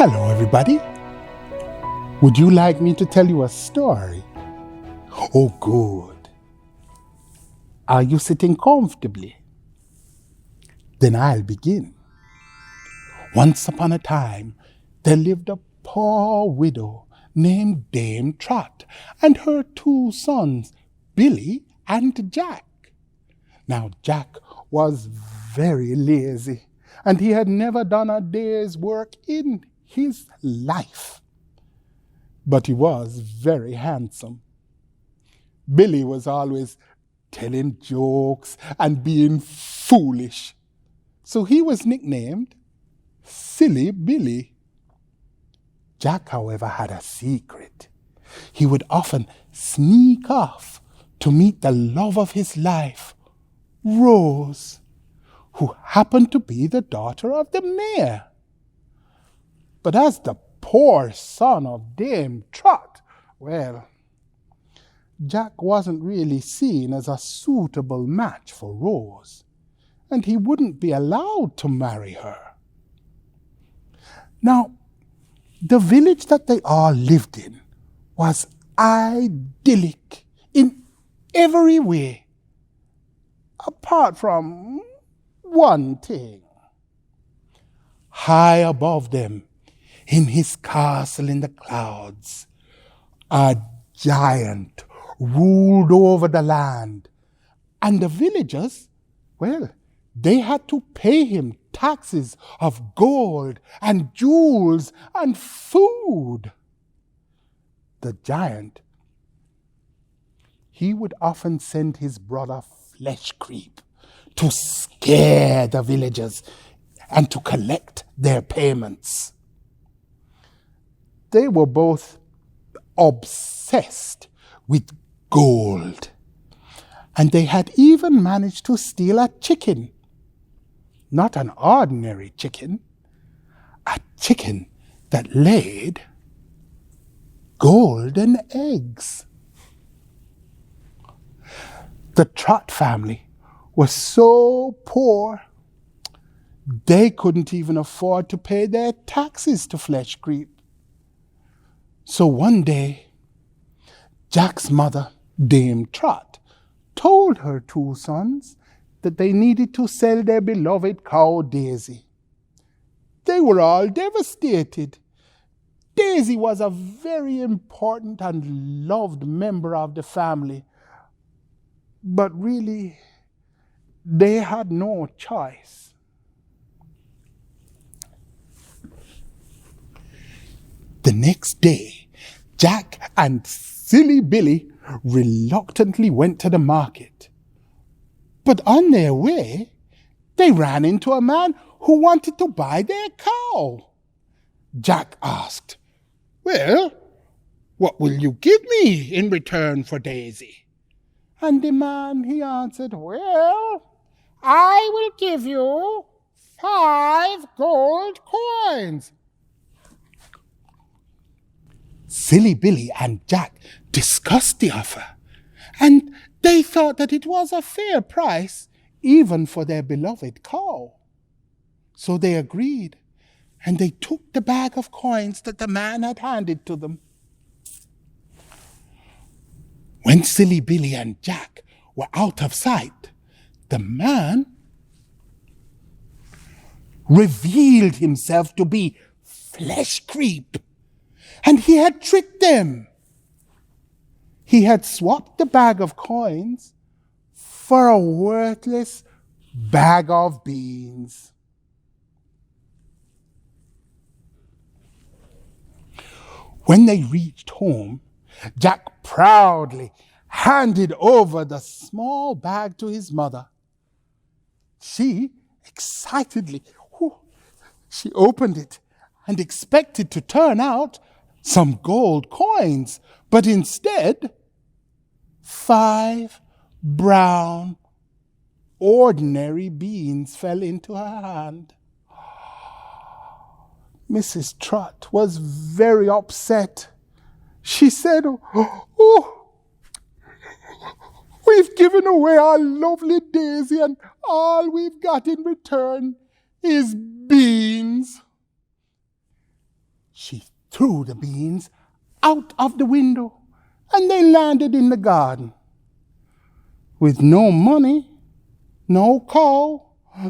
Hello, everybody. Would you like me to tell you a story? Oh, good. Are you sitting comfortably? Then I'll begin. Once upon a time, there lived a poor widow named Dame Trot and her two sons, Billy and Jack. Now, Jack was very lazy, and he had never done a day's work in his life. But he was very handsome. Billy was always telling jokes and being foolish, so he was nicknamed Silly Billy. Jack, however, had a secret. He would often sneak off to meet the love of his life, Rose, who happened to be the daughter of the mayor. But as the poor son of Dame Trot, well, Jack wasn't really seen as a suitable match for Rose, and he wouldn't be allowed to marry her. Now, the village that they all lived in was idyllic in every way, apart from one thing. High above them, in his castle in the clouds, a giant ruled over the land, and the villagers, well, they had to pay him taxes of gold and jewels and food. The giant, he would often send his brother Flesh Creep to scare the villagers and to collect their payments. They were both obsessed with gold, and they had even managed to steal a chicken. Not an ordinary chicken, a chicken that laid golden eggs. The Trot family was so poor, they couldn't even afford to pay their taxes to Flesh Creep. So one day, Jack's mother, Dame Trot, told her two sons that they needed to sell their beloved cow Daisy. They were all devastated. Daisy was a very important and loved member of the family, but really, they had no choice. The next day, Jack and Silly Billy reluctantly went to the market. But on their way, they ran into a man who wanted to buy their cow. Jack asked, "Well, what will you give me in return for Daisy?" And the man, he answered, "Well, I will give you 5 gold coins." Silly Billy and Jack discussed the offer, and they thought that it was a fair price even for their beloved cow. So they agreed, and they took the bag of coins that the man had handed to them. When Silly Billy and Jack were out of sight, the man revealed himself to be Flesh Creep, and he had tricked them. He had swapped the bag of coins for a worthless bag of beans. When they reached home, Jack proudly handed over the small bag to his mother. She excitedly, she opened it and expected to turn out some gold coins, but instead, 5 brown, ordinary beans fell into her hand. Mrs. Trot was very upset. She said, "Oh, we've given away our lovely Daisy, and all we've got in return is beans." She threw the beans out of the window and they landed in the garden. With no money, no cow,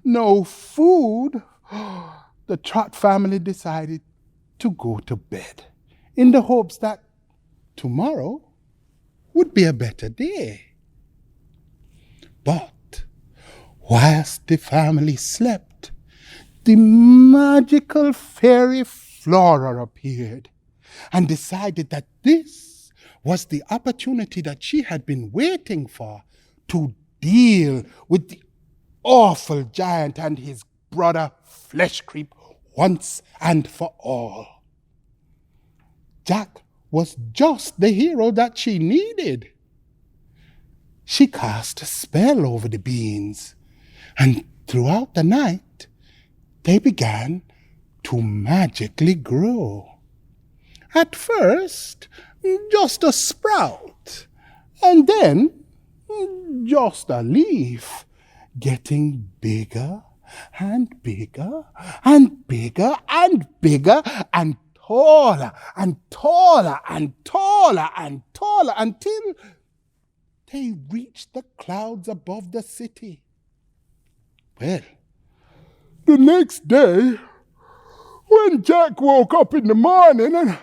no food, the Trot family decided to go to bed in the hopes that tomorrow would be a better day. But whilst the family slept, the magical fairy Flora appeared and decided that this was the opportunity that she had been waiting for to deal with the awful giant and his brother Flesh Creep once and for all. Jack was just the hero that she needed. She cast a spell over the beans, and throughout the night, they began to magically grow. At first, just a sprout, and then just a leaf, getting bigger and bigger and bigger and bigger and taller and taller and taller and taller until they reached the clouds above the city. Well, the next day, when Jack woke up in the morning and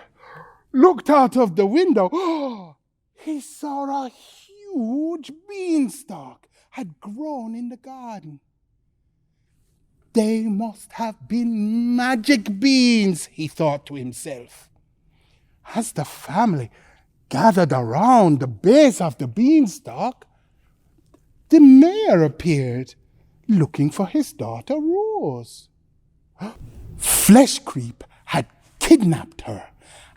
looked out of the window, he saw a huge beanstalk had grown in the garden. They must have been magic beans, he thought to himself. As the family gathered around the base of the beanstalk, the mayor appeared, looking for his daughter Rose. Flesh Creep had kidnapped her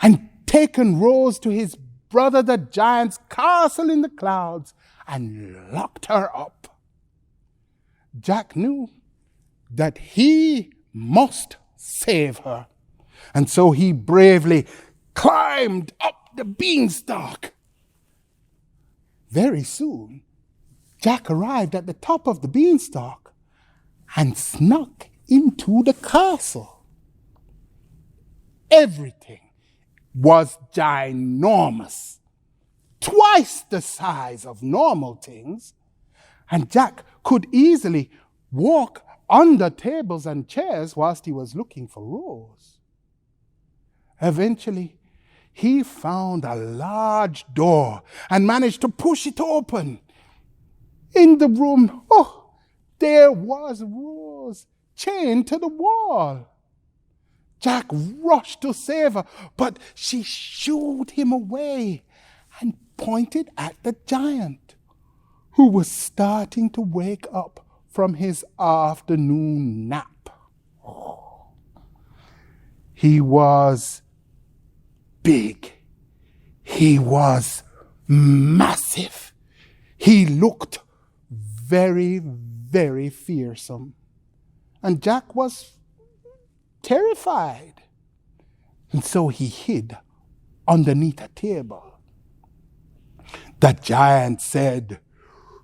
and taken Rose to his brother the giant's castle in the clouds and locked her up. Jack knew that he must save her, and so he bravely climbed up the beanstalk. Very soon, Jack arrived at the top of the beanstalk and snuck into the castle. Everything was ginormous, twice the size of normal things, and Jack could easily walk under tables and chairs whilst he was looking for Rose. Eventually, he found a large door and managed to push it open. In the room, there was Rose, chained to the wall. Jack rushed to save her, but she shooed him away and pointed at the giant, who was starting to wake up from his afternoon nap. He was big. He was massive. He looked very, very fearsome. And Jack was terrified. And so he hid underneath a table. The giant said,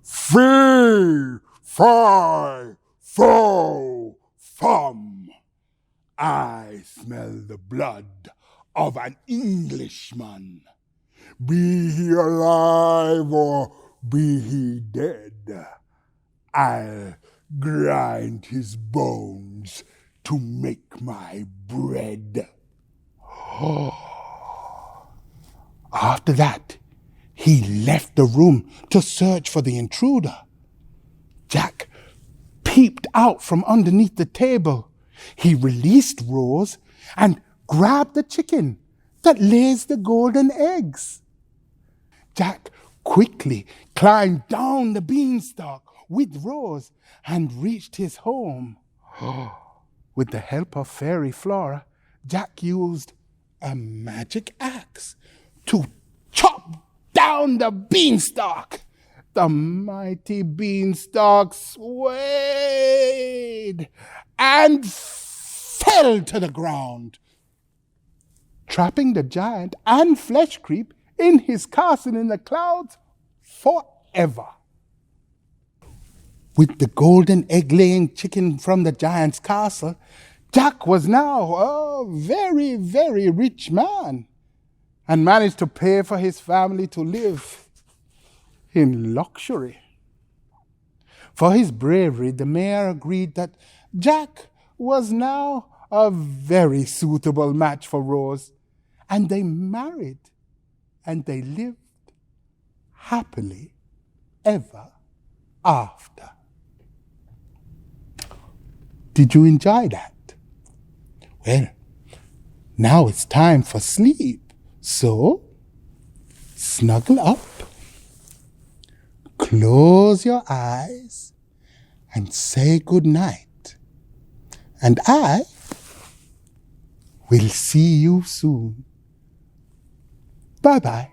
"Fee, fi, fo, fum. I smell the blood of an Englishman. Be he alive or be he dead, I'll grind his bones to make my bread." After that, he left the room to search for the intruder. Jack peeped out from underneath the table. He released Rose and grabbed the chicken that lays the golden eggs. Jack quickly climbed down the beanstalk with Rose and reached his home. With the help of Fairy Flora, Jack used a magic axe to chop down the beanstalk. The mighty beanstalk swayed and fell to the ground, trapping the giant and Flesh Creep in his castle in the clouds forever. With the golden egg-laying chicken from the giant's castle, Jack was now a very, very rich man and managed to pay for his family to live in luxury. For his bravery, the mayor agreed that Jack was now a very suitable match for Rose, and they married, and they lived happily ever after. Did you enjoy that? Well, now it's time for sleep, so snuggle up, close your eyes, and say good night. And I will see you soon. Bye-bye.